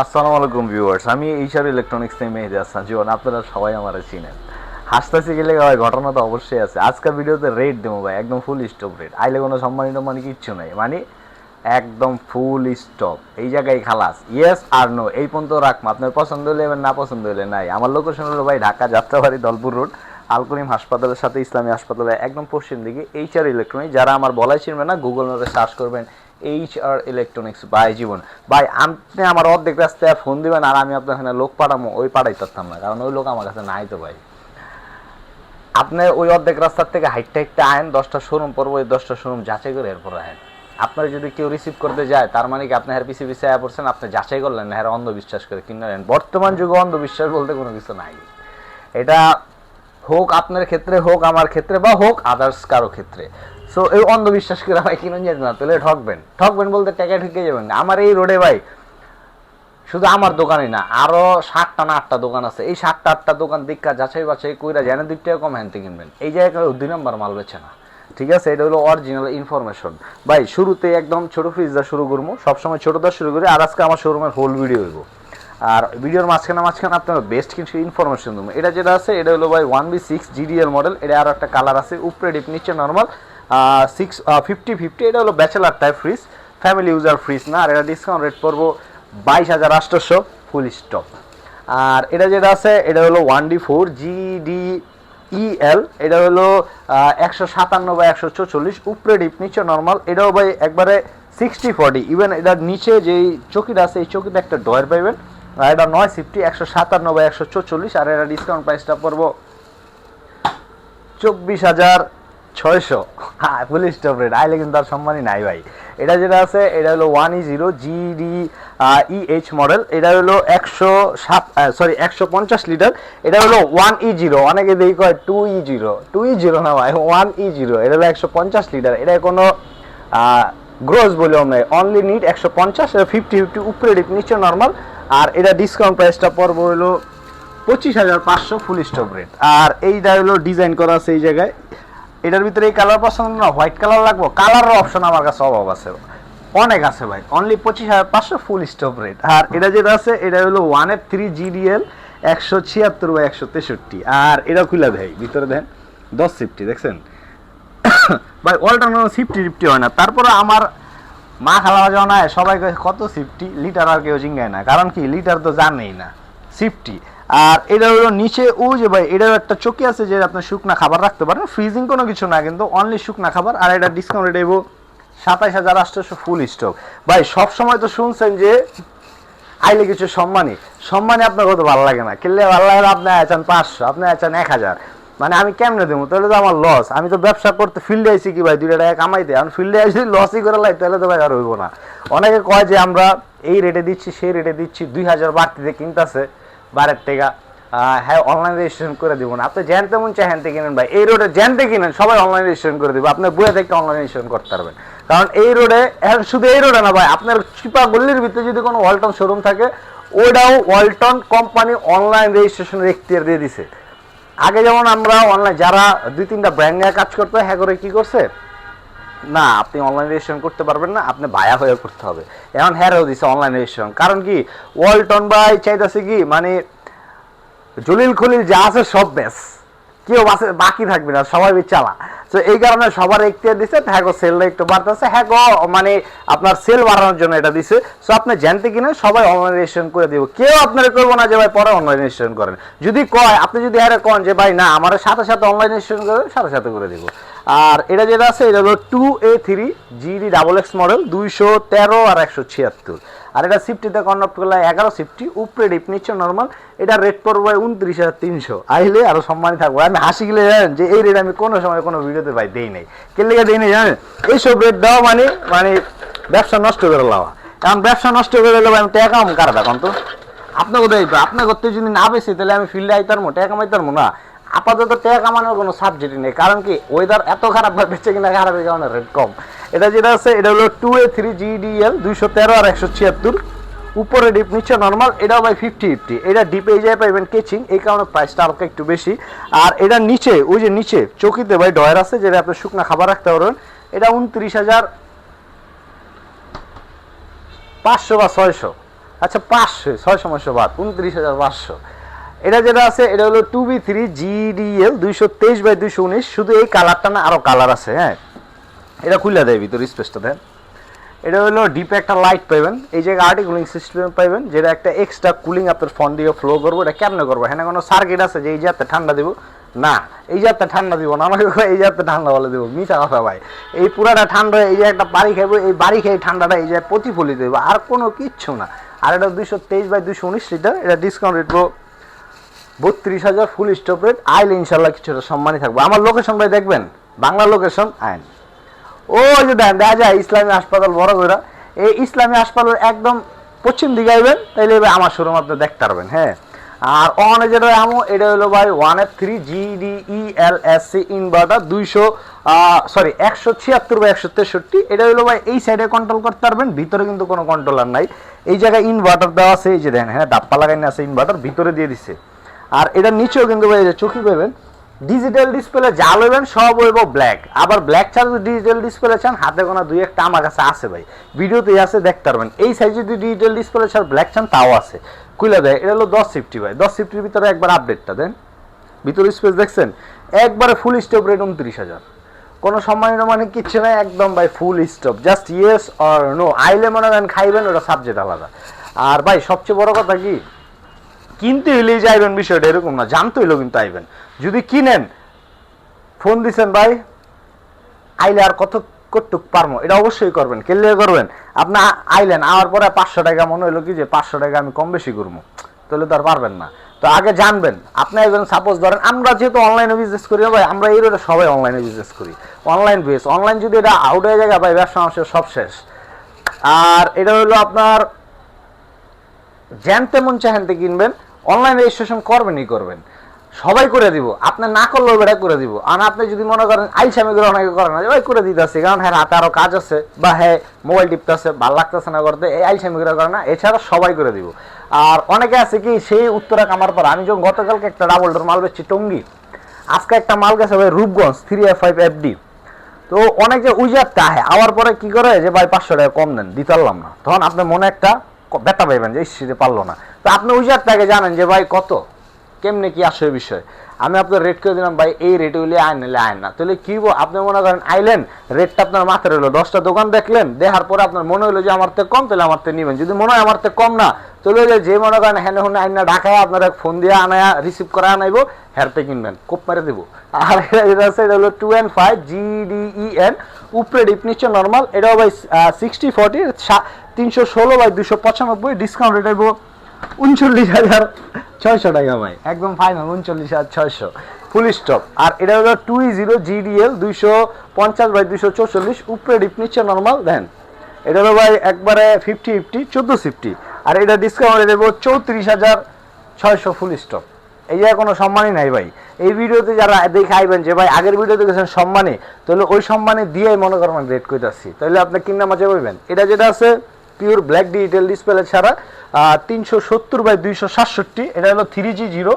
আসসালামু আলাইকুম ভিউয়ার্স, আমি এইচআর ইলেকট্রনিক্স থেকে মেহেদি হাসান জীবন। আপনারা সবাই আমার চিনেন। হাসতেছি গেলে ভাই, ঘটনা তো অবশ্যই আছে। আজকের ভিডিওতে রেট দেবো ভাই, একদম ফুল স্টপ রেট। আইলে কোনো সম্মানী টম্মানি কিচ্ছু নাই, মানে একদম ফুল স্টপ। এই জায়গায় খালাস, ইয়েস আর নো এই পর্যন্ত রাখবো। আপনার পছন্দ হলে এবার, না পছন্দ হলে নাই। আমার লোকেশন হলো ভাই ঢাকা যাত্রাবাড়ি দলপুর রোড, আল করিম হাসপাতালের সাথে ইসলামী হাসপাতালের একদম পশ্চিম দিকে। এইচআর ইলেকট্রনিক্স, যারা আমার বলাই চিনবে না, গুগল ম্যাপে সার্চ করবেন এইচআর ইলেকট্রনিক্স বাই জীবন। ভাই আপনি আমার অর্ধেক রাস্তায় ফোন দিবেন আর আমি আপনার এখানে লোক পাঠাবো, ওই পাঠাই পারতাম না, কারণ ওই লোক আমার কাছে নাই। তো ভাই আপনি ওই অর্ধেক রাস্তার থেকে হাইটটা হাইটটা আয়েন, 10টা শোরুম পড়বো, ওই 10টা শোরুম যাচাই করে এরপর আয়েন। আপনার যদি কেউ রিসিভ করতে যায়, তার মানে কি আপনি হ্যার পিছিয়ে পিছিয়ে আয়া পড়ছেন, আপনি যাচাই করলেন না, হ্যাঁ অন্ধবিশ্বাস করে কিনলেন। বর্তমান যুগে অন্ধবিশ্বাস বলতে কোনো কিছু নাই। এটা হোক আপনার ক্ষেত্রে, হোক আমার ক্ষেত্রে, বা হোক আদার্স কারো ক্ষেত্রে। সো এই অন্ধবিশ্বাস করে ভাই কিনুন যেত না, তাহলে ঠকবেন। ঠকবেন বলতে টাকা ঠকে যাবেন। আমার এই রোডে ভাই শুধু আমার দোকানই না, আরো 7টা না 8টা দোকান আছে। এই 7টা 8টা দোকান দীক্ষা যাচাই বাছাই কইরা যেন 2 টাকা কম হ্যানতে কিনবেন। এই জায়গায় 2 নম্বর মাল বেছে না, ঠিক আছে? এটা হলো অরিজিনাল ইনফরমেশন ভাই। শুরুতে একদম ছোট ফ্রিজ দা শুরু করবো, সবসময় ছোট দা শুরু করি। আর আজকে আমার শোরুমের হোল ভিডিও হইব, আর ভিডিওর মাঝখানে আপনার বেস্ট কিছু ইনফরমেশন দেবো। এটা যেটা আছে, এটা হলো ভাই 1B6 GDL মডেল। এটা আরও একটা কালার আছে, উপরে ডিপ নিচে নর্মাল, 50-50। এটা হলো bachelor type fridge, family user fridge না। আর এটা ডিসকাউন্ট রেট পড়বো 22,800 ফুল স্টপ। আর এটা যেটা আছে, এটা হলো 1D4 GDEL। এটা হলো 157/144, উপরে ডিপ নিচে নর্মাল। এটাও ভাই একবারে 60-40। ইভেন এটার নিচে যেই চকিটা আছে, এই চকিতে একটা ডয়ার পাইবেন। আর এটা 9 সিফটি 157/144। আর এটা ডিসকাউন্ট প্রাইসটা পড়বো 24,600। হ্যাঁ ফুল স্টপ রেট। আইলে কিন্তু আর সম্মানই নাই ভাই। এটা যেটা আছে, এটা হলো 1E0 GDEH মডেল। এটা হলো 150 লিটার। এটা হলো 1E0। অনেকে দেখি কয় 2E0 না ভাই, 1E0। এটা হলো 150 লিটার। এটা কোনো গ্রোস ভলিউম নেই, অনলি নিট 150। এটা 50-50, উপরে ডিপ নিচে নর্মাল। আর এটা ডিসকাউন্ট প্রাইসটা পড়বো হলো 25,500 ফুল স্টপ রেট। আর এইটা হলো ডিজাইন করা আছে এই জায়গায়। এটার ভিতরে এই কালার পছন্দ না, হোয়াইট কালার লাগবে, কালারের অপশন আমার কাছে অভাব আছে, অনেক আছে ভাই। Only 25,500 full stop rate. আর এটা যেটা আছে, এটা হলো 1F3 GDL 176/163। আর এটা খুলে দেয়, ভিতরে দেন 10 সিফটি, দেখছেন ভাই? অল্টারনেটিভ সিফটি হয় না। তারপরে আমার মা খালা যাওয়া না, সবাই কত সিফটি লিটার, আর কেউ জিঙ্গায় না, কারণ কি লিটার তো জানেই না, সিফটি। আর এটা হলো নিচে ও যে ভাই, এটার একটা চকি আছে যে আপনার শুকনা খাবার রাখতে পারেন, ফ্রিজিং কোনো কিছু না কিন্তু, অনলি শুকনা খাবার। আর এটা ডিসকাউন্ট রেট 27,800 ফুল স্টক। ভাই সব সময় তো শুনছেন যে আইলে কিছু সম্মানী আপনার কত ভালো লাগে না, কিনলে ভালো লাগে না। আপনি আছেন 500, আপনি আছেন 1000, মানে আমি কেমনে দেবো? তাহলে তো আমার লস। আমি তো ব্যবসা করতে ফিল্ডে আইছি কি ভাই 2 টাকা কামাইতে, আমি ফিল্ডে আইছি লসই করে লাই, তাহলে তো ভাই আর হইব না। অনেকে কয় যে আমরা এই রেটে দিচ্ছি, সেই রেটে দিচ্ছি, 2000 বাড়তিতে কিনতেছে বারের টাকা। হ্যাঁ অনলাইন রেজিস্ট্রেশন করে দিব না। আপনি জ্যান তেমন চাহেনতে কিনেন ভাই, এই রোডে জ্যানতে কিনেন, সবাই অনলাইন রেজিস্ট্রেশন করে দিব। আপনি বইয়ে থেকে অনলাইন রেজিস্ট্রেশন করতে পারবেন, কারণ এই রোডে, শুধু এই রোডে না ভাই, আপনার চিপা গল্লির ভিতরে যদি কোনো ওয়ালটন শোরুম থাকে, ওটাও ওয়ালটন কোম্পানি অনলাইন রেজিস্ট্রেশনের এখতিয়ার দিয়ে দিছে। আগে যেমন আমরা অনলাইন যারা 2-3টা ব্র্যান্ড নিয়ে কাজ করতে, হ্যাঁ করে কি করছে না, আপনি অনলাইন রেজিস্ট্রেশন করতে পারবেন না, আপনি ভায়া হয়ে করতে হবে। এখন হ্যারেও দিছে অনলাইন রেজিস্ট্রেশন, কারণ কি ওয়ালটন ভাই চাইতেছে কি, মানে জলিল খলিল যা আছে সব বেশ, কেউ বাকি থাকবে না, সবাই চালা। তো এই কারণে সবার এখতিয়ার দিছে। হ্যাঁ সেলটা একটু বাড়তেছে, হ্যাঁ মানে আপনার সেল বাড়ানোর জন্য এটা দিছে। সো আপনি জানতে কিনে সবাই অনলাইন রেজিস্ট্রেশন করে দিব, কেউ আপনারা করবো না যে ভাই পরে অনলাইন রেজিস্ট্রেশন করেন। যদি কয়, আপনি যদি হ্যাঁ কন যে ভাই না আমার সাথে সাথে অনলাইন রেজিস্ট্রেশন করে, সাথে সাথে করে দিব। আর এটা যেটা আছে, এটা হলো 2A3 GDXX মডেল, 213 আর 176। আর এটা সিফটিতে কনভার্ট করলে 11 সিফটি, উপরে ডিপ নিচে নর্মাল। এটা রেট পড়বে 29,300। আইলে আরো সম্মানী থাকবো। আমি হাসি গেলে জানেন যে এই রেট আমি কোনো সময় কোনো ভিডিওতে ভাই দেই নাই, কেলে দেই নাই জানেন? এইসব রেট দেওয়া মানে মানে ব্যবসা নষ্ট করে দেওয়া। কারণ ব্যবসা নষ্ট করে দিলে আমি টাকা কাম কারটা কন তো আপনাকে দেয়, আপনার করতে যদি না বেশি, তাহলে আমি ফিল্ডে আইতারমো, টাকা কামাইতারমো না। আপাতত টাকা কামানোর কোনো সাবজেক্টই নেই, কারণ কি ওয়েদার এত খারাপ বেঁচে কিনা খারাপের কারণে রেট কম। এটা যেটা আছে, এটা হলো 2A3 GDL 213 আর 176, উপরে ডিপ নিচে নর্মাল। এটাও ভাই 50-50। এটা ডিপ এই জায়গায় পাইবেন কেচিং, এই কারণে প্রাইসটা হালকা একটু বেশি। আর এটা নিচে, ওই যে নিচে চকিতে ভাই ডয়ার আছে, যেটা আপনি শুকনা খাবার রাখতে পারবেন। এটা 29,500 বা 600। আচ্ছা 500 600 বাদ 29,500। এটা যেটা আছে এটা হলো 2B3 GDL 223/219। শুধু এই কালারটা না, আরো কালার আছে। হ্যাঁ, এটা খুলে দেয় ভিতরে স্পেসটা দেন। এটা হলো ডিপে একটা লাইট পাবেন, এই জায়গায় আর্টি কুলিং সিস্টেম পাবেন, যেটা একটা এক্সট্রা কুলিং আপনার ফোন দিয়ে ফ্লো করবো। এটা কেমনে করবো? হ্যাঁ, কোনো সার্কিট আছে যে এই যে ঠান্ডা দিব না, এই যে ঠান্ডা দিব না, আমাকে এই যে ঠান্ডা বলে দেবো, মিশা কথা ভাই। এই পুরাটা ঠান্ডা, এই যে একটা বাড়ি খাইবো, এই বাড়ি খেয়ে ঠান্ডাটা এই যে প্রতিফলিত দেবো, আর কোনো কিচ্ছু না। আর এটা 223/219 লিটার। এটা ডিসকাউন্ট রেট 32,000 ফুল স্টপ রেট। আইলে ইনশাল্লাহ কিছুটা সম্মানই থাকবো। আমার লোকেশন ভাই দেখবেন, বাংলা লোকেশন আইন ও যে দেন দেখা যায় ইসলামী হাসপাতাল বড় করে, এই ইসলামী হাসপাতালের একদম পশ্চিম দিকে আইবেন, তাইলে আমার শোরুম আপনি দেখতে পারবেন। হ্যাঁ, আর অনে যেটা আমো এটা হলো ভাই 1F3 GDELSC ইনভার্টার 176/163। এটা হলো ভাই এই সাইডে কন্ট্রোল করতে পারবেন, ভিতরে কিন্তু কোনো কন্ট্রোলার নাই। এই জায়গায় ইনভার্টার দেওয়া আছে, এই যে দেখেন, হ্যাঁ ডাপ্পা লাগাই আছে, ইনভার্টার ভিতরে দিয়ে দিছে। আর এটার নিচেও কিন্তু ভাই চোখি পাবেন, ডিজিটাল ডিসপ্লে যা লইবেন সব হইব ব্ল্যাক। আবার ব্ল্যাক ছাড়া যদি ডিজিটাল ডিসপ্লে চান, হাতে গোনা দুই একটা আমার কাছে আছে ভাই, ভিডিওতেই আছে, দেখতে পারবেন। এই সাইজ যদি ডিজিটাল ডিসপ্লে ছাড়া ব্ল্যাক চান তাও আছে, খুলে দেয়। এটা হলো 1050 ভাই, 1050 ভিতরে একবার আপডেটটা দেন। ভিতরে স্পেস দেখছেন, একবারে ফুল স্টপ রেট 29,000। কোনো সম্মানিত মানে কিচ্ছু নাই, একদম ভাই full stop, just yes or no. আইলে মনে করেন খাইবেন, ওটা সাবজেক্ট আলাদা। আর ভাই সবচেয়ে বড় কথা কি, কিনতে হইলেই যাইবেন, বিষয়টা এরকম না, জানতে হইলেও কিন্তু আইবেন। যদি কিনেন, ফোন দিচ্ছেন ভাই আইলে আর কতটুক পারবো, এটা অবশ্যই করবেন। কেলে করবেন, আপনি আইলেন, আমার পরে 500 টাকা মনে হইলো কি যে 500 টাকা আমি কম বেশি করবো, তাহলে তো আর পারবেন না। তো আগে জানবেন। আপনি একজন সাপোজ ধরেন, আমরা যেহেতু অনলাইনে বিজনেস করি ভাই, আমরা এই রোডে সবাই অনলাইনে বিজনেস করি, অনলাইন বেস। অনলাইন যদি এটা আউট হয়ে যায় ভাই, ব্যবসা মানুষের সব শেষ। আর এটা হলো আপনার জ্যান তেমন চাহেনতে কিনবেন, অনলাইন রেজিস্ট্রেশন করবেনই করবেন, সবাই করে দিব, আপনি না করলেও বেটা করে দিব। আর আপনি যদি মনে করেন আইসামি করে অনেকে করে না, ভাই করে দিতে আসছি, কারণ হ্যাঁ রাতে আরো কাজ আছে, বা হ্যাঁ মোবাইল টিপতে আছে, ভালো লাগতেছে না করতে, এই আইসামি করে না, এছাড়া সবাই করে দিব। আর অনেকে আছে কি, সেই উত্তরা কামার পর আমি যখন গতকালকে একটা ডাবল ডোর মাল বেচছি টঙ্গি, আজকে একটা মাল গেছে ভাই রূপগঞ্জ 3F5 FD। তো অনেকে উইজারটা আহে, আওয়ার পরে কি করে যে ভাই 500 টাকা কম দেন, দিতে পারলাম না, তখন আপনার মনে একটা ব্যথা পাইবেন যে ইসে পারলো না। তো আপনি উইজারটাকে জানেন যে ভাই কত কেমনে কি আসে বিষয়, আমি আপনার রেট করে দিলাম ভাই এই রেট হইলে আইন নিলে আইন না, তাহলে কি আপনি মনে করেন আইলেন, রেটটা আপনার মাথায় রইলো, 10টা দোকান দেখলেন, দেখার পরে আপনার মনে হইলো যে আমার থেকে কম, তাহলে আমার থেকে নিবেন। যদি মনে হয় আমার থেকে কম না, তাহলে যে মনে করেন হ্যাঁ হুনে আইন না ঢাকায় আপনার ফোন দিয়ে আনায়া রিসিভ করে আনাইবো, হ্যারতে কিনবেন, কোপ মেরে দেবো। আর এটা আছে, এটা হলো 2N5 GDEN, উপরে ডিপ নিচে নর্মাল। এটাও ভাই 60/40 316/295, ডিসকাউন্ট রেট হইব 39,600 টাকা ভাই, একদম ফাইনাল 39,600 ফুল স্টপ। আর এটা হলো 20 GDL 250/244, উপরে ডিপ নিচে নর্মাল দেন। এটা হলো ভাই একবারে 50/50 1450। আর এটা ডিসকাউন্ট দেব 34,600 ফুল স্টপ। এই যে কোনো সম্মানই নাই ভাই। এই ভিডিওতে যারা দেখে আইবেন যে ভাই আগের ভিডিওতে গেছেন সম্মানে, তাহলে ওই সম্মানে দিয়ে মনে করেন রেট কইতাছি, তাহলে আপনি কিনা মজা পাইবেন। এটা যেটা আছে পিওর ব্ল্যাক ডিজিটাল ডিসপ্লে ছাড়া 370/267, এটা হলো 3G0,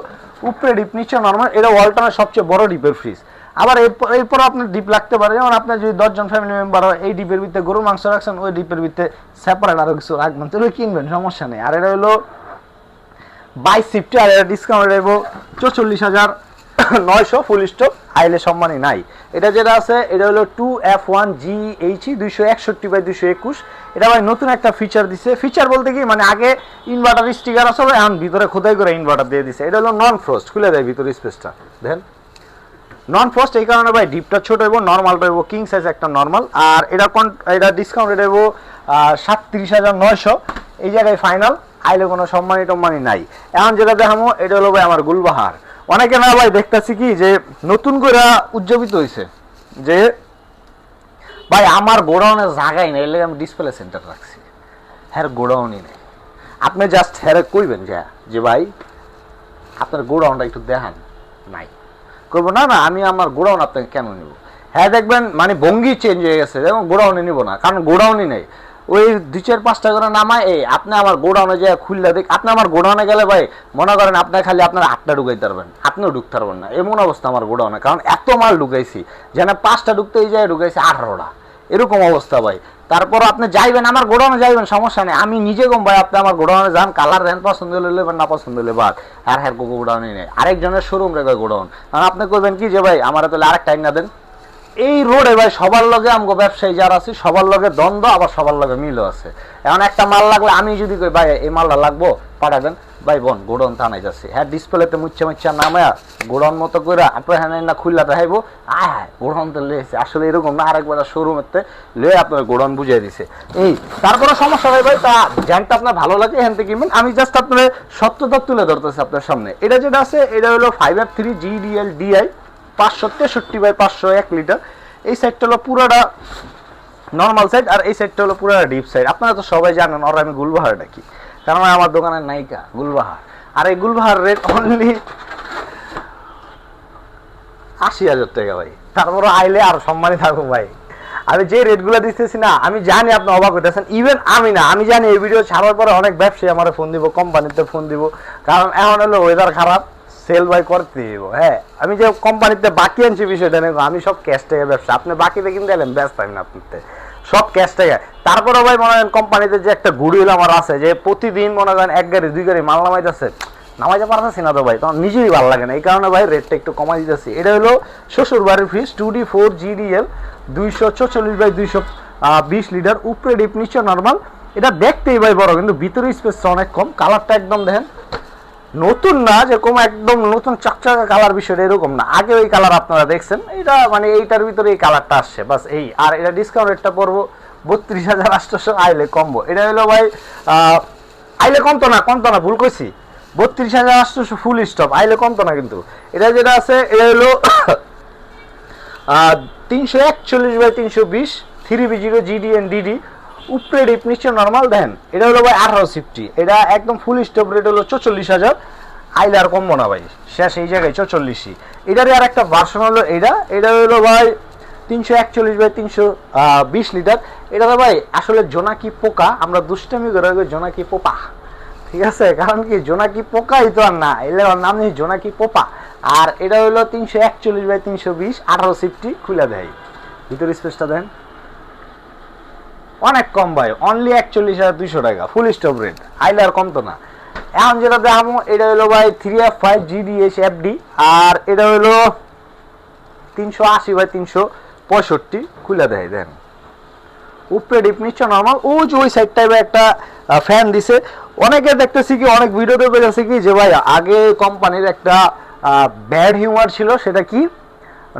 উপরে ডিপ নিচে নর্মাল। এটা ওয়ালটনের সবচেয়ে বড় ডিপের ফ্রিজ। আবার এরপর আপনার ডিপ লাগতে পারে, যেমন আপনার যদি 10 জন ফ্যামিলি মেম্বার হয়, এই ডিপের ভিতরে গরুর মাংস রাখছেন, ওই ডিপের ভিতরে সেপারেট আরো কিছু রাখবেন, তাহলে কিনবেন, সমস্যা নেই। আর এটা হলো 2250, আর এটা ডিসকাউন্ট দেবো 44,900 ফুল স্টপ, আইলে সম্মানই নাই। এটা যেটা আছে এটা হলো 2F1 GHE 261/221। এটা ভাই নতুন একটা ফিচার দিছে, ফিচার বলতে কি মানে আগে ইনভার্টার স্টিকার আসলে, এখন ভিতরে খোদাই করে ইনভার্টার দিয়ে দিছে। এটা হলো নন ফ্রস্ট, খুলে দেয় ভিতরে স্পেসটা দেখেন, নন ফ্রস্ট। এই কারণে ভাই ডিপটা ছোট হইব, নর্মালটা হইব কিং সাইজ একটা নর্মাল। আর এটা ডিসকাউন্ট রেট হইব 37,900, এই জায়গায় ফাইনাল, আইলে কোনো সম্মানী টম্মানি নাই। এখন যেটা দেখামো এটা হলো ভাই আমার গুলবাহার। অনেকে না ভাই দেখতেছি কি যে নতুন করে উজ্জীবিত হয়েছে যে ভাই আমার গোডাউনের জায়গায় নেই, এলে আমি ডিসপ্লে সেন্টার রাখছি, হ্যাঁ গোডাউনই নেই। আপনি জাস্ট হ্যাঁ কইবেন যে ভাই আপনার গোডাউনটা একটু দেখান, নাই করবো না, আমি আমার গোডাউন আপনাকে কেন নিব। হ্যাঁ দেখবেন মানে ভঙ্গি চেঞ্জ হয়ে গেছে, যেমন গোডাউনে নিব না, কারণ গোডাউনই নেই। ওই 2-4-5টা করে নামায়, এই আপনি আমার গোডাউনে যায় খুললে দেখ, আপনি আমার গোডাউনে গেলে ভাই মনে করেন আপনার খালি আপনার 8টা ঢুকাইতে পারবেন, আপনিও ঢুকতে পারবেন না, এমন অবস্থা আমার গোডাউনে। কারণ এত মাল ঢুকাইছি, যেন 5টা ঢুকতে এই জায়গায় ঢুকাইছি 18টা, এরকম অবস্থা ভাই। তারপর আপনি যাইবেন আমার গোডাউনে যাইবেন, সমস্যা নেই, আমি নিজে কম ভাই, আপনি আমার গোডাউনে যান, কালার দেন, পছন্দ হলে নেবেন, না পছন্দ হলে বাদ। আর হ্যাঁ গোডাউনে নেই, আরেকজনের শোরুম রেখে গোডাউন, কারণ আপনি করবেন কি যে ভাই আমার তাহলে আরেকটা না দেন। এই রোডে ভাই সবার লগে আমগো ব্যবসায়ী যারা আছে সবার লগে দ্বন্দ্ব, আবার সবার লগে মিলও আছে। এখন একটা মাল লাগলে আমি যদি কই ভাই এই মালটা লাগবো পাঠাবেন, ভাই বোন গোডাউন থানায় যাচ্ছে, হ্যাঁ ডিসপ্লেতে মুচ্ছা নামায়া গোডাউন মতো করে আপনার হ্যাঁ না খুললা দেখাইবো, আয় গোডাউন তো লেগেছে, আসলে এরকম না, আরেকবার শোরুমেতে লয়ে আপনার গোডাউন বুঝিয়ে দিছে। এই তারপরে সমস্যা হয় ভাই, তা জ্যাংটা আপনার ভালো লাগে এখান থেকে কিনবেন, আমি জাস্ট আপনার সত্যতা তুলে ধরতেছি আপনার সামনে। এটা যেটা আছে এটা হলো 5F3 GDL DI 563/500 1 লিটার। এই সাইডটা হলো পুরোটা নর্মাল সাইড, আর এই সাইডটা হলো পুরোটা ডিপ সাইড। আপনারা তো সবাই জানেন ওরা আমি গুলবাহার ডাকি, কারণ আমার দোকানের নায়িকা গুলবাহার। আর এই গুলবাহার রেট অনলি 80,000 টাকা ভাই। তারপরে আইলে আর সম্মানই থাকবো ভাই, আমি যে রেটগুলো দিতেছি না, আমি জানি আপনি অবাক হইতেছেন, ইভেন আমি না, আমি জানি এই ভিডিও ছাড়ার পরে অনেক ব্যবসায়ী আমার ফোন দিব, কোম্পানিতে ফোন দিব, কারণ এখন হলো ওয়েদার খারাপ, সেল বাই করতে দিব। হ্যাঁ আমি যে কোম্পানিতে বাকি আনছি বিষয়টা নেই, আমি সব ক্যাশ টাকা ব্যবসা, আপনি বাকিতে কিনতে এলেন ব্যস্ত আমি না আপনাতে, সব ক্যাশ টাকা। তারপরে ভাই মনে করেন কোম্পানিতে যে একটা গুডউইল আমার আছে, যে প্রতিদিন মনে করেন 1 গাড়ি 2 গাড়ি মাল নামাইতেছে, নামাইতে পারতেছি না তো ভাই, তখন নিজেই ভালো লাগে না, এই কারণে ভাই রেটটা একটু কমাই দিতেছি। এটা হলো শ্বশুর বাড়ির ফ্রিজ 2D4 GDL 244/220 লিটার, উপরে ডিপ নিচে নর্মাল। এটা দেখতেই ভাই বড়, কিন্তু ভিতরে স্পেস অনেক কম। কালারটা একদম দেখেন নতুন না, যেরকম একদম নতুন চকচকা কালার, বিষয়টা এরকম না, আগে ওই কালার আপনারা দেখছেন, এটা মানে এইটার ভিতরে এই কালারটা আসছে বাস এই। আর এটা ডিসকাউন্ট রেটটা পড়বো 32,800 আইলে কমবো। এটা হলো ভাই আইলে কমতো না ভুল করছি, 32,800 ফুল স্টপ, আইলে কমতো না কিন্তু। এটা যেটা আছে এটা হলো 341/320 3B0 GDN DD, উপরে ডিপ নিচে নর্মাল। দেন এটা হলো ভাই 1850, এটা একদম ফুল স্টপ রেট হলো 44,000, আইলে আর কমবো না ভাই, শেষ এই জায়গায় 44। এটারই আর একটা ভার্সন হলো এটা হলো ভাই 341/320 লিটার। এটা তো ভাই আসলে জোনাকি পোকা, আমরা দুষ্টামি করে জোনাকি পোপা, ঠিক আছে, কারণ কি জোনাকি পোকাই তো আর না, এর নাম নেই জোনাকি পোপা। আর এটা হলো 341/320 1850, খুলে দেয়, ভিতরে স্পেসটা দেন অনেক কম ভাই, অনলি 41,200 টাকা ফুল স্টপ রেট, আইলে আর কমতো না। এখন যেটা দেখাবো এটা হলো ভাই 3F5 GDH FD, আর এটা হলো 380/365, খুলে দেয় দেন, উপরে ডিপ নিচে নর্মাল। ওই সাইড টাইপে একটা ফ্যান দিছে। অনেকে দেখতেছি কি, অনেক ভিডিও দেখতেছি কি যে ভাই আগে কোম্পানির একটা ব্যাড হিউমার ছিল, সেটা কি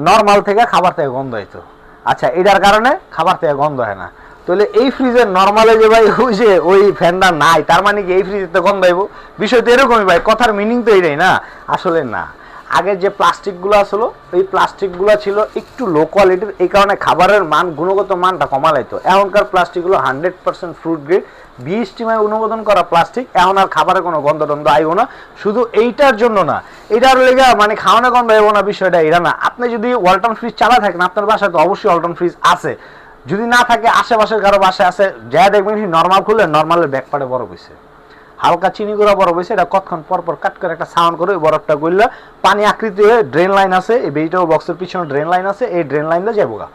নর্মাল থেকে খাবার থেকে গন্ধ হইতো। আচ্ছা এটার কারণে খাবার থেকে গন্ধ হয় না, তাহলে এই ফ্রিজের নর্মালে যে ভাই ওই যে ওই ফ্যানটা নাই, তার মানে কি এই ফ্রিজের তো গন্ধ হইব? বিষয় তো এরকমই ভাই, কথার মিনিং তো এইটাই না, আসলে না। আগের যে প্লাস্টিকগুলো আসলো, এই প্লাস্টিকগুলো ছিল একটু লো কোয়ালিটির, এই কারণে খাবারের মান, গুণগত মানটা কমালাইতো। এখনকার প্লাস্টিকগুলো 100% ফ্রুট গ্রেড বিএসটিআই অনুমোদন করা প্লাস্টিক, এখন আর খাবারের কোনো গন্ধ টন্ধ আইব না। শুধু এইটার জন্য না, এটার লেগে মানে খাওয়ানোর গন্ধ আইব না, বিষয়টা এটা না। আপনি যদি ওয়ালটন ফ্রিজ চালা থাকেন, আপনার বাসায় তো অবশ্যই ওয়ালটন ফ্রিজ আছে, যদি না থাকে আশেপাশের কারো বাসায় আছে, যা দেখবেন নর্মাল খুললে নর্মালের ব্যাকপার্টে বরফ হয়েছে, হালকা চিনি গুঁড়া বরফ হয়েছে, এটা কতক্ষণ পর কাট করে একটা সাউন্ড করে ওই বরফটা করলে পানি আকৃতি হয়ে ড্রেন লাইন আছে, এই ভেজিটেবল বক্সের পিছনে ড্রেন লাইন আছে, এই ড্রেন লাইনটা যাবো গা।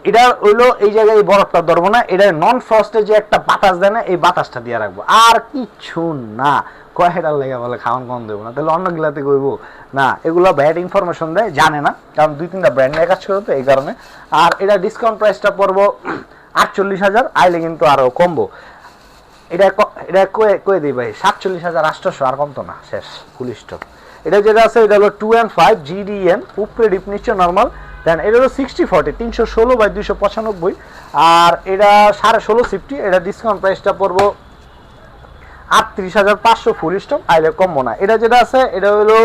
এটা হইলো এই জায়গায় এই বরফটা ধরবো না, এটা নন ফ্রস্টে যে একটা বাতাস দেয় না, এই বাতাসটা দিয়ে রাখবো, আর কিচ্ছু না। কয়েকটার লেগে বলে খাওয়ান কম দেবো না, তাহলে অন্য গিলাতে কইব না, এগুলো ব্যাড ইনফরমেশন দেয়, জানে না, কারণ 2-3টা ব্র্যান্ড নিয়ে কাজ করে তো এই কারণে। আর এটা ডিসকাউন্ট প্রাইসটা পড়বো 48,000, আইলে কিন্তু আরও কমবো। এটা কয়ে দিই ভাই 47,800, আর কমতো না, শেষ ফুল স্টপ। এটা যেটা আছে এটা হলো 2N5 GDN, উপরে ডিপ নিচে নর্মাল। দেন এটা হলো 60/40 316/295, আর এটা 16.5 সিফটি, এটা ডিসকাউন্ট প্রাইসটা পড়বো 38,500 ফুল স্টপ, আইলে কমবো না। এটা যেটা আছে এটা হলো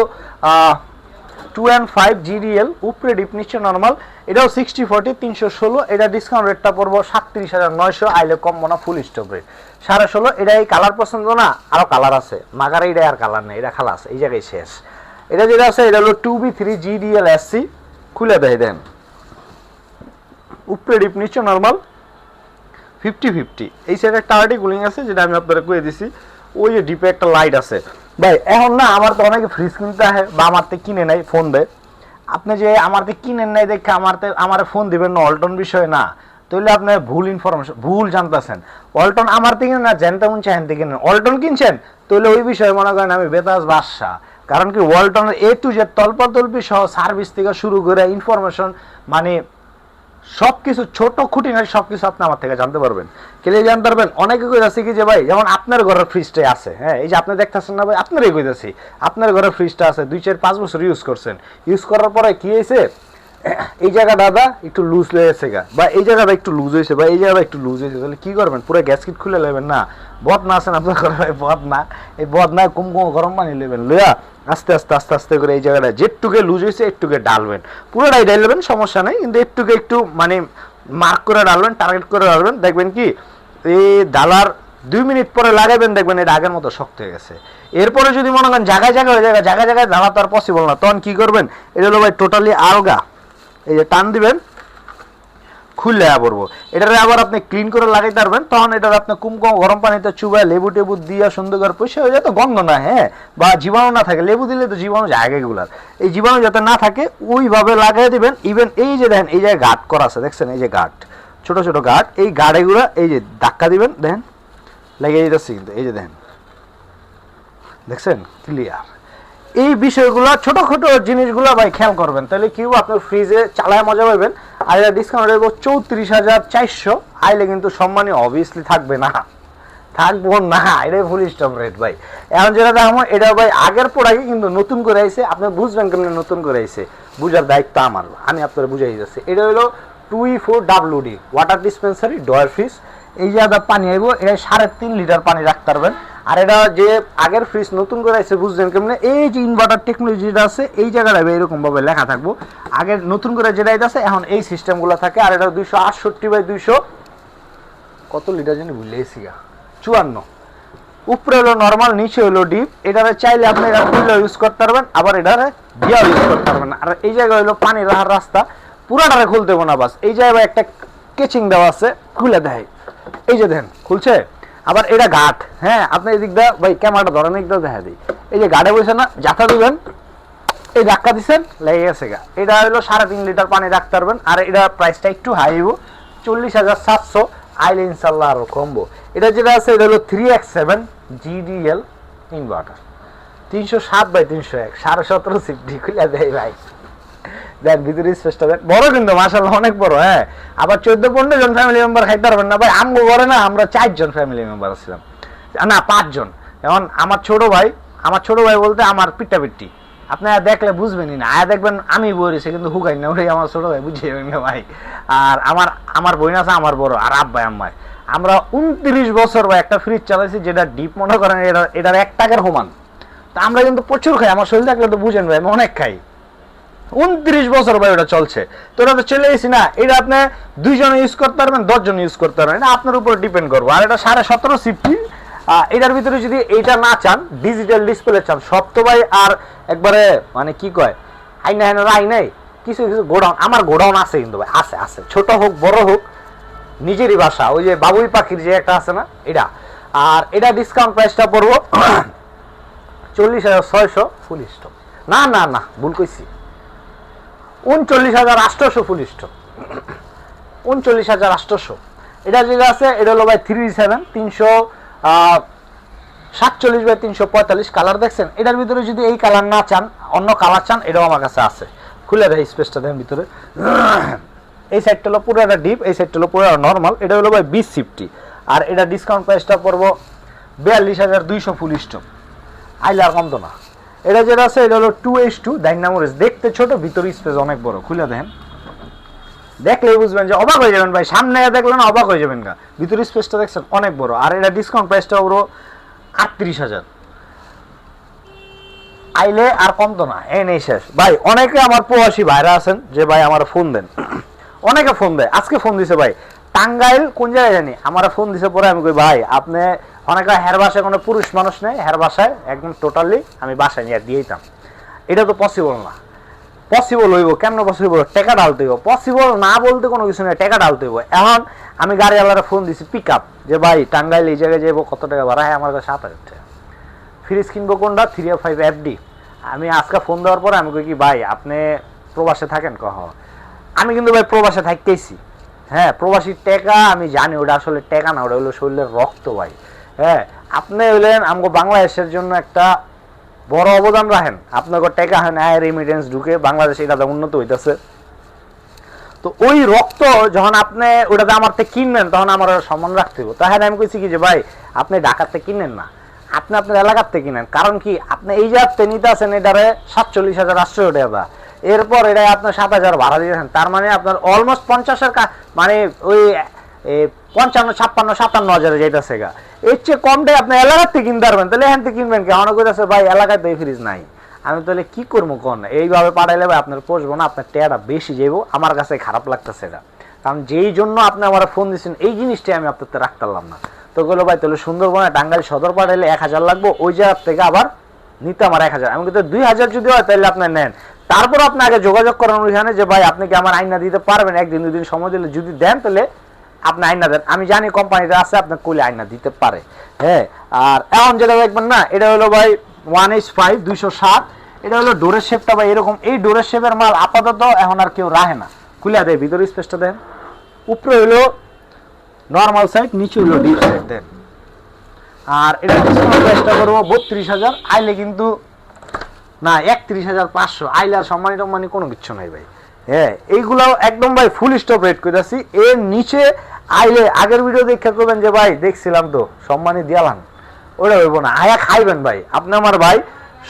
2N5 GDL, উপরে ডিপ নিচে নর্মাল, এটাও 60/40 316, এটা ডিসকাউন্ট রেটটা পড়বো 37,900, আইলে কমবো না, ফুল স্টপ রেট 16.5। এটা এই কালার পছন্দ না, আরো কালার আছে, মাগারে এটা আর কালার নেই, এটা খালাস, এই জায়গায় শেষ। এটা যেটা আছে এটা হলো 2B3 GDL SC, খুলে দেয় দেন, উপরে ডিপ নিচে নর্মাল 50-50। এই সাইডে একটা আর্টি কুলিং আছে, যেটা আমি আপনাদের কয়ে দিছি, ওই যে ডিপে একটা লাইট আছে ভাই। এখন না আমার তো অনেকে ফ্রিজ কিনতে হয় বা আমার থেকে কিনে নেয়, ফোন দেয়, আপনি যে আমার থেকে কিনেন নাই দেখে আমার ফোন দিবেন না, অল্টন বিষয় না তাহলে আপনি ভুল ইনফরমেশন ভুল জানতেছেন। ওয়ালটন আমার থেকে না জানতে মন চাহেন থেকে নেন, ওয়ালটন কিনছেন তাহলে ওই বিষয়ে মনে করেন আমি বেতাজ বাদশা। কারণ কি ওয়ালটনের এ টু জেড তল্পি সহ সার্ভিস থেকে শুরু করে ইনফরমেশন মানে সবকিছু ছোট খুঁটিনাটি সবকিছু আপনি আমার থেকে জানতে পারবেন। কেলে জানতে পারবেন? অনেকে কইতাছে কি যে ভাই যেমন আপনার ঘরের ফ্রিজটাই আছে, হ্যাঁ এই যে আপনি দেখতেছেন না ভাই, আপনারই কইতাছি আপনার ঘরের ফ্রিজটা আছে 2-4-5 বছর ইউজ করছেন, ইউজ করার পরে কি হয়েছে এই জায়গা দাদা একটু লুজ হয়েছে গা, বা এই জায়গাটা একটু লুজ হয়েছে, বা এই জায়গাটা একটু লুজ হয়েছে, তাহলে কি করবেন? পুরো গ্যাস কিট খুলে নেবেন না? বদ না আছেন আপনার ঘরে ভাই, বদ না, এই বদ না কুমকুম গরম পানি নেবেন, লইয়া আস্তে আস্তে আস্তে আস্তে করে এই জায়গাটা যেটুকে লুজ হয়েছে একটুকে ডালবেন, পুরোটাই ডালবেন সমস্যা নেই, কিন্তু একটুকে একটু মানে মার্ক করে ডালবেন, টার্গেট করে ডালবেন। দেখবেন কি এই ডালার 2 মিনিট পরে লাগাবেন, দেখবেন এটা আগের মতো শক্ত হয়ে গেছে। এরপরে যদি মনে করেন জায়গায় জায়গায় হয়ে জায়গায় জায়গায় জায়গায় ডালা তো আর পসিবল না, তখন কি করবেন? এটা হলো ভাই টোটালি আলগা, এই যে টান দিবেন খুললে পড়বো। এটারে আবার আপনি ক্লিন করে লাগাইতে পারবেন, তখন এটার আপনি কুমকুম গরম পানিতে চুবায় লেবু টেবু দিয়ে সুন্দর করে পয়সা হয়ে যায়, তো গন্ধ না, হ্যাঁ বা জীবাণু না থাকে, লেবু দিলে তো জীবাণু জায়গা এগুলার, এই জীবাণু যাতে না থাকে ওইভাবে লাগাই দিবেন। ইভেন এই যে দেখেন এই জায়গায় গার্ড করা আছে, দেখছেন এই যে গার্ড, ছোট ছোট গার্ড, এই গার্ড এগুলো এই যে ধাক্কা দিবেন, দেখেন লেগে যেতেছে কিন্তু, এই যে দেখেন দেখছেন ক্লিয়ার। এই বিষয়গুলো ছোট ছোট জিনিসগুলো ভাই খেয়াল করবেন, তাহলে কি আপনার ফ্রিজে চালায় মজা পাবেন। আর এটা ডিসকাউন্ট দেবো 34,400, আইলে কিন্তু সম্মানী অবভিয়াসলি থাকবে না, থাকবো না, এটাই ফুল স্টপ রেট ভাই। এখন যেটা দেখো এটা ভাই আগের প্রোডাক্টে কিন্তু নতুন করে আইছে, আপনি বুঝবেন কেমন নতুন করে আইছে, বুঝার দায়িত্ব আমার, আমি আপনার বুঝাই যাচ্ছি। এটা হলো 2E4WD water dispensary drawer fridge. এই যে আদা পানি আইব, এটা 3.5 লিটার পানি রাখতে পারবেন। আর এটা যে আগের ফ্রিজ নতুন করে আইছে বুঝছেন কেমনে, এই যে ইনভার্টার টেকনোলজি যেটা আছে এই জায়গাটা এরকম ভাবে লেখা থাকবো, আগের নতুন করে যেটা আছে এখন এই সিস্টেমগুলো থাকে। আর এটা 268/200 কত লিটার জানি ভুলে গেছি, 54, উপরে হলো নর্মাল, নিচে হলো ডিপ। এটারে চাইলে আপনি এটা খুলে ইউজ করতে পারবেন, আবার এটারে দিয়েও ইউজ করতে পারবেন। আর এই জায়গায় হলো পানি রাখার রাস্তা, পুরাটারে খুলতে হবে না, বাস এই জায়গায় একটা কেচিং দেওয়া আছে, খুলে দেয়, এই যে দেখেন খুলছে। আবার এটা ঘাট, হ্যাঁ আপনি এই দিকটা ভাই ক্যামেরাটা ধরেন একটু দেখা দিই, এই যে ঘাটে বসে না যাতা দিবেন, এই ধাক্কা দিচ্ছেন লেগে গেছে গা। এটা হলো 3.5 লিটার পানি রাখতে পারবেন। আর এটা প্রাইসটা একটু হাই হইব, 40,700, আইলে ইনশাল্লাহ আরো কমবো। এটা যেটা আছে এটা হলো 3X7 GDL ইনভার্টার, 307/301, 17.5 সিফটি খুলে দেয় ভাই, দেন ভিতরে স্পেসটা দেন বড় কিন্তু মাশাআল্লাহ অনেক বড়, হ্যাঁ আবার 14-15 জন ফ্যামিলি মেম্বার খাইতে পারবেন না ভাই। আমগো ঘরে না আমরা 4 জন ফ্যামিলি মেম্বার ছিলাম, না 5 জন। এখন আমার ছোট ভাই বলতে আমার পিট্টি আপনারা দেখলে বুঝবেনই না, আয়া দেখবেন আমি বলেছি কিন্তু হুকাই না, ওই আমার ছোট ভাই বুঝিয়ে না ভাই। আর আমার বোন আছে আমার বড়, আর আব্বাই আম্মাই, আমরা 29 বছর ভাই একটা ফ্রিজ চালাইছি যেটা ডিপ মনে করেন এটার 1 টাকার সমান। তা আমরা কিন্তু প্রচুর খাই, আমার শরীর থাকলে তো বুঝেন ভাই আমি অনেক খাই, 29 বছর ভাই ওটা চলছে। তো ওটা তো চলে গেছি না, এটা আপনি 2 জন ইউজ করতে পারবেন, 10 জন ইউজ করতে পারবেন, এটা আপনার উপর ডিপেন্ড করবো। আর এটা 17.5 সিফটি, এটার ভিতরে যদি এইটা না চান, ডিজিটাল ডিসপ্লে চান, সব তো ভাই আর একবারে মানে কি কয় আইনাই কিছু কিছু গোডাউন, আমার গোডাউন আছে কিন্তু ভাই, আছে ছোট হোক বড় হোক, নিজেরই বাসা, ওই যে বাবুই পাখির যে একটা আছে না এটা। আর এটা ডিসকাউন্ট প্রাইসটা পড়বো 40,600 ফুল স্টক, না ভুল কইছি, 39,800 ফুল স্টক, 39,800। এটা যেটা আছে এটা হলো ভাই 3/7 347/345 কালার, দেখছেন এটার ভিতরে যদি এই কালার না চান অন্য কালার চান, এটাও আমার কাছে আছে। খুলে দেয় স্পেসটা দেখেন ভিতরে, এই সাইডটা হলো পুরো একটা ডিপ, এই সাইডটা হলো পুরো নর্মাল। এটা হলো ভাই 20 সিফটি। আর এটা ডিসকাউন্ট প্রাইসটা পড়বো 42,200 ফুল স্টক, আইলে আর কমতো না। এটা যেটা আছে এটা হলো 2H2 ডাইনামোরেস, দেখতে ছোট ভিতরে স্পেস অনেক বড়। খুলে দেখেন, দেখলেই বুঝবেন যে অবাক হয়ে যাবেন ভাই, সামনে দেখলেন অবাক হয়ে যাবেন গা, ভিতরে স্পেসটা দেখছেন অনেক বড়। আর এটা ডিসকাউন্ট প্রাইসটা পুরো 38,000, আইলে আর কমতো না, এই নেই শেষ ভাই। অনেকে আমার প্রবাসী ভাইরা আছেন যে ভাই আমার ফোন দেন, অনেকে ফোন দেয়, আজকে ফোন দিছে ভাই টাঙ্গাইল কোন জায়গায় জানি, আমার ফোন দিছে পরে আমি কই ভাই আপনি, অনেকে হের বাসায় কোনো পুরুষ মানুষ নেই, হের বাসায় একদম টোটালি আমি বাসায় নিয়ে দিয়ে দিতাম। এটা তো পসিবল না, পসিবল হইব কেমন পসিবল, টাকা ডালতে হইব, পসিবল না বলতে কোনো কিছু নেই, টাকা ডালতে হইব। এখন আমি গাড়িওয়ালারা ফোন দিছি পিক আপ, যে ভাই টাঙ্গাইল এই জায়গায় যাবো কত টাকা ভাড়া, হ্যাঁ আমার কাছে 7,000 টাকা। ফ্রিজ কিনবো কোনটা, 305 FD। আমি আজকে ফোন দেওয়ার পরে আমি কই কি ভাই আপনি প্রবাসে থাকেন, কহ আমি কিন্তু ভাই প্রবাসে থাকতেইছি, হ্যাঁ প্রবাসীর টাকা আমি জানি, ওটা আসলে টাকা না, ওটা হলো শরীরের রক্ত ভাই। হ্যাঁ আপনি হইলেন আমাকে বাংলাদেশের জন্য একটা বড় অবদান রাখেন, আপনাকে টাকা হয় না রেমিটেন্স ঢুকে বাংলাদেশে এটা উন্নত হইতেছে। তো ওই রক্ত যখন আপনি ওটাতে আমার থেকে কিনবেন তখন আমার সম্মান রাখতে হবে। তাহলে আমি কইছি কি যে ভাই আপনি ঢাকার থেকে কিনেন না, আপনি আপনার এলাকার থেকে কিনেন। কারণ কি আপনি এই জায়গাতে নিতে আছেন এটারে 47,800 টাকা, এরপর এটা আপনার 7,000 ভাড়া দিয়েছেন, তার মানে আপনার অলমোস্ট 50-এর মানে ওই 55-56-57 হাজারে যাইতেছে গা। এর চেয়ে কমটাই আপনি এলাকার থেকে কিনতে পারবেন, তাহলে এখান থেকে কিনবেন কি? আমার কইতাছে ভাই এলাকায় তো এই ফ্রিজ নাই, আমি তাহলে কি করবো কোন? এইভাবে পাঠাইলে ভাই আপনার পচবো না, আপনার টেয়াটা বেশি যাইব, আমার কাছে খারাপ লাগতেছে এটা। কারণ যেই জন্য আপনি আমার ফোন দিচ্ছেন এই জিনিসটাই আমি আপনার রাখতে পারলাম না। তো বললো ভাই তাহলে সুন্দরবনে টাঙ্গাইল সদর পাঠাইলে 1,000 লাগবো, ওই জায়গার থেকে আবার নিতে আমার 1,000। আমি কিন্তু 2,000 যদি হয় তাহলে আপনি নেন, তারপর আপনি আগে যোগাযোগ করেন ওইখানে যে ভাই আপনি কি আমার আইনা দিতে পারবেন, 1-2 দিন সময় দিলে যদি দেন তাহলে আপনি আইনা দেন। আমি জানি কোম্পানিটা আছে আপনার কোলে আইনা দিতে পারে। হ্যাঁ আর এখন যেটা দেখবেন না, এটা হলো ভাই 1H5 207, এটা হলো ডোরের শেপটা ভাই এরকম। এই ডোরের শেপের মাল আপাতত এখন আর কেউ রাখে না, খুলে দেয়। ভিতরে স্পেসটা দেন, উপরে হইলো নর্মাল সাইড, নিচে হইলো ডিপ সাইড দেন। আর এটা চেষ্টা করবো 32,000, আইলে কিন্তু না 31,500, আইলে আর সম্মানী টম্মানি কোনো কিচ্ছু নাই ভাই। হ্যাঁ এইগুলাও একদম ভাই ফুল স্টপ রেট করে দিচ্ছি। এর নিচে আইলে আগের ভিডিও দেখে করবেন যে ভাই দেখছিলাম তো সম্মানী দিয়ালাম, ওটা হইব না। আয়া খাইবেন ভাই, আপনি আমার ভাই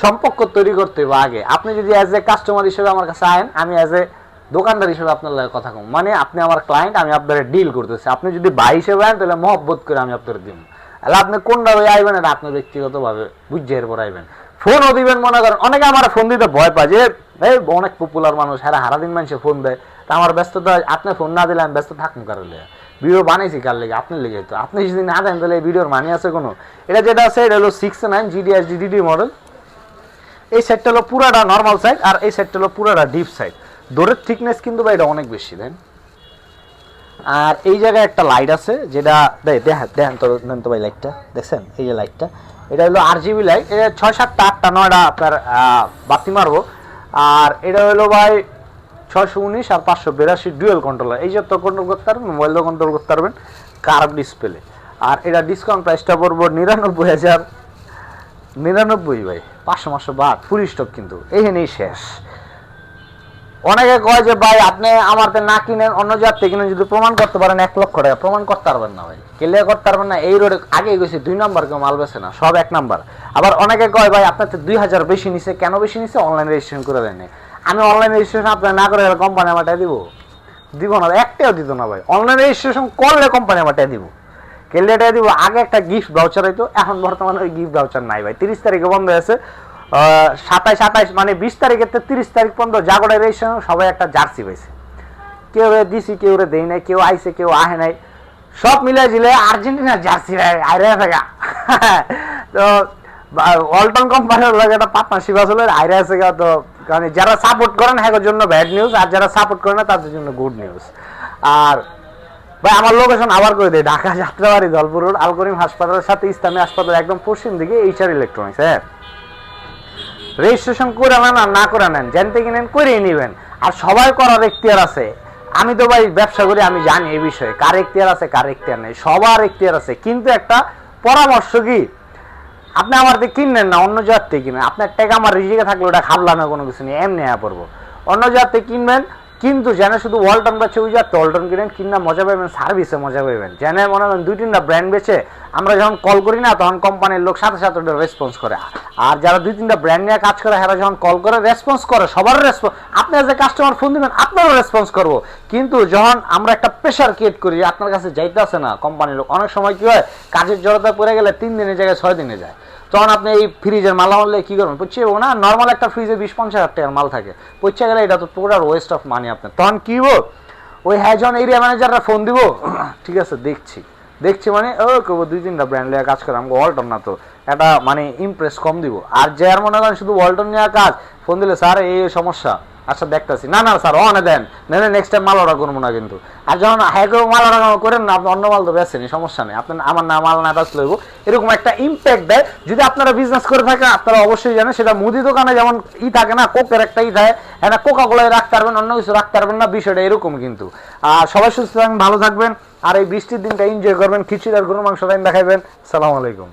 সম্পর্ক তৈরি করতে হবে আগে। আপনি যদি অ্যাজ এ কাস্টমার হিসেবে আমার কাছে আয়েন, আমি অ্যাজ এ দোকানদার হিসেবে আপনার লাগে কথা কম, মানে আপনি আমার ক্লায়েন্ট, আমি আপনার ডিল করতেছি। আপনি যদি ভাই হিসেবে আয়েন তাহলে মহব্বত করে আমি আপনার দিব। তাহলে আপনি কোনটা ওই আইবেন এটা আপনার ব্যক্তিগতভাবে বুঝছে এরপর আইবেন। ফোনও দিবেন, মনে করেন অনেকে আমার ফোন দিতে ভয় পায় যে এই অনেক পপুলার মানুষ, হ্যাঁ সারাদিন মানুষে ফোন দেয়, তা আমার ব্যস্ততা, আপনি ফোন না দিলে আমি ব্যস্ত থাকুন কারণ ভিডিও বানাইছি কার লেগে, আপনার লেগে। তো আপনি যদি না দেন তাহলে এই ভিডিওর মানে আছে কোনো? এটা যেটা আছে এটা হলো 6.9 GDSD মডেল। এই সেটটা হলো পুরাটা নর্মাল সাইড, আর এই সেটটা হলো পুরাটা ডিপ সাইড। ডোরের থিকনেস কিন্তু ভাই এটা অনেক বেশি দেন। আর এই জায়গায় একটা লাইট আছে যেটা দেখেন তো ভাই, লাইটটা দেখছেন? এই যে লাইটটা, এটা হলো RGB লাইট। এটা 6-7টা 8টা 9টা আপনার বাতি মারবো। আর এটা হলো ভাই 619 আর 582 ডুয়েল কন্ট্রোলার। এই যে তো কন্ট্রোল করতে পারবেন, মোবাইল দিয়ে কন্ট্রোল করতে পারবেন, কার্ভ ডিসপ্লে। আর এটা ডিসকাউন্ট প্রাইসটা পড়বো 99,099 ভাই, 500 বাদ ফুল স্টক কিন্তু এইখানেই শেষ। অনেকে কয় যে ভাই আপনি আমার না কিনেন অন্য জায়গা থেকে কিনেন, যদি প্রমাণ করতে পারেন 1,00,000 টাকা, প্রমাণ করতে পারবেন না ভাই, ক্লিয়ার করতে পারবেন না। এই রোডে আগে গেছি 2 নাম্বার কেউ মাল বেছে না, সব 1 নাম্বার। আবার অনেকে কয় ভাই আপনার তো 2,000 বেশি নিছে, কেন বেশি নিছে? অনলাইন রেজিস্ট্রেশন করে দেয়নি। আমি অনলাইন রেজিস্ট্রেশন আপনার না করে কোম্পানি আমারটা দিব না, একটাও দিত না ভাই। অনলাইন রেজিস্ট্রেশন করলে কোম্পানি আমারটা দিব, ক্লিয়ারটা দিব। আগে একটা গিফট ভাউচার হইতো, এখন বর্তমানে ওই গিফট ভাউচার নাই ভাই। 30 তারিখে বন্ধ হয়েছে, 27-28 মানে 20 তারিখের 30 তারিখ পর্যন্ত জাগোড়া রেজিস্ট্রেশন সবাই একটা জার্সি পাইছে। কেউ দিছি, কেউ দেই নাই, কেউ আইছে, কেউ আহে নাই, সব মিলাই দিলে আর্জেন্টিনার জার্সি আইরে থাকা। তো ওয়ালটন কোম্পানির লাগে একটা পার্টনারশিপ আসলে আইরে আছে। তো মানে যারা সাপোর্ট করেন হ্যাঁ জন্য ব্যাড নিউজ, আর যারা সাপোর্ট করে না তাদের জন্য গুড নিউজ। আর ভাই আমার লোকেশন আবার করে দেয়, ঢাকা যাত্রাবাড়ি দলপুর রোড, আল করিম হাসপাতালের সাথে ইসলামী হাসপাতাল একদম পশ্চিম দিকে, HR ইলেকট্রনিক্স। হ্যাঁ রেজিস্ট্রেশন করে নেন আর না করে নেন, জানতে কিনেন করেই নেবেন। আর সবাই করার এখতিয়ার আছে। আমি তো ভাই ব্যবসা করি, আমি জানি এই বিষয়ে কার এখতিয়ার আছে কার এখতিয়ার নেই, সবার এখতিয়ার আছে। কিন্তু একটা পরামর্শ কি, আপনি আমার থেকে কিনলেন না, অন্য জায়গার থেকে কিনেন। আপনার টাকা আমার রিজিকে থাকলে ওটা খাবলাম না কোনো কিছু নেই, এমনি পড়বো। অন্য জায়গার থেকে কিনবেন, কিন্তু যেন শুধু ওয়ালটন বেচে ওই জায়গাতে ওয়ালটন কিনেন, কিনা মজা পাবেন, সার্ভিসে মজা পাবেন। যেন মনে করেন 2-3টা ব্র্যান্ড বেচে আমরা যখন কল করি না তখন কোম্পানির লোক সাথে সাথে ওটা রেসপন্স করে। আর যারা 2-3টা ব্র্যান্ড নিয়ে কাজ করে এরা যখন কল করে রেসপন্স করে, সবার রেসপন্স, আপনি এজ এ কাস্টমার ফোন দিবেন আপনারও রেসপন্স করবো। কিন্তু যখন আমরা একটা প্রেশার ক্রিয়েট করি আপনার কাছে যাইতে আসে না কোম্পানির লোক, অনেক সময় কি হয় কাজের জড়তা পড়ে গেলে 3 দিনের জায়গায় 6 দিনে যায়, তখন আপনি এই ফ্রিজের মাল আনলে কি করবেন? পড়ছে না, নর্মাল একটা ফ্রিজে 20-50 হাজার টাকার মাল থাকে, পড়ছে গেলে এটা তো পুরো ওয়েস্ট অফ মানি আপনার। তখন কি ওই হ্যাঁ যখন এরিয়া ম্যানেজাররা ফোন দিব, ঠিক আছে দেখছি মানে ও কেবল 2-3টা ব্র্যান্ড নিয়ে কাজ করে, আমাকে ওয়ালটন না তো এটা মানে ইমপ্রেস কম দিব। আর যার মনে করেন শুধু ওয়ালটন নিয়ে কাজ, ফোন দিলে স্যার এই সমস্যা, আচ্ছা দেখতেছি, না না স্যার অনে দেন, না নেক্সট টাইম মাল অর্ডার করবো না কিন্তু। আর যখন হ্যাঁ মাল অর্ডার করেন না, আপনি অন্য মাল তো বেচেনি, সমস্যা নেই, আপনার আমার না মাল না বেচলে হইব, এরকম একটা ইম্প্যাক্ট দেয়। যদি আপনারা বিজনেস করে থাকেন আপনারা অবশ্যই জানেন, সেটা মুদি দোকানে যেমন থাকে না, কোকের একটা থাকে, হ্যাঁ কোকা কোলায় রাখতে পারবেন, অন্য কিছু রাখতে পারবেন না, বিষয়টা এরকম কিন্তু। আর সবাই সুস্থ থাকবেন, ভালো থাকবেন, আর এই বৃষ্টির দিনটা এনজয় করবেন, খিচুড়ি আর গরুর মাংস দেখাবেন। সালাম আলাইকুম।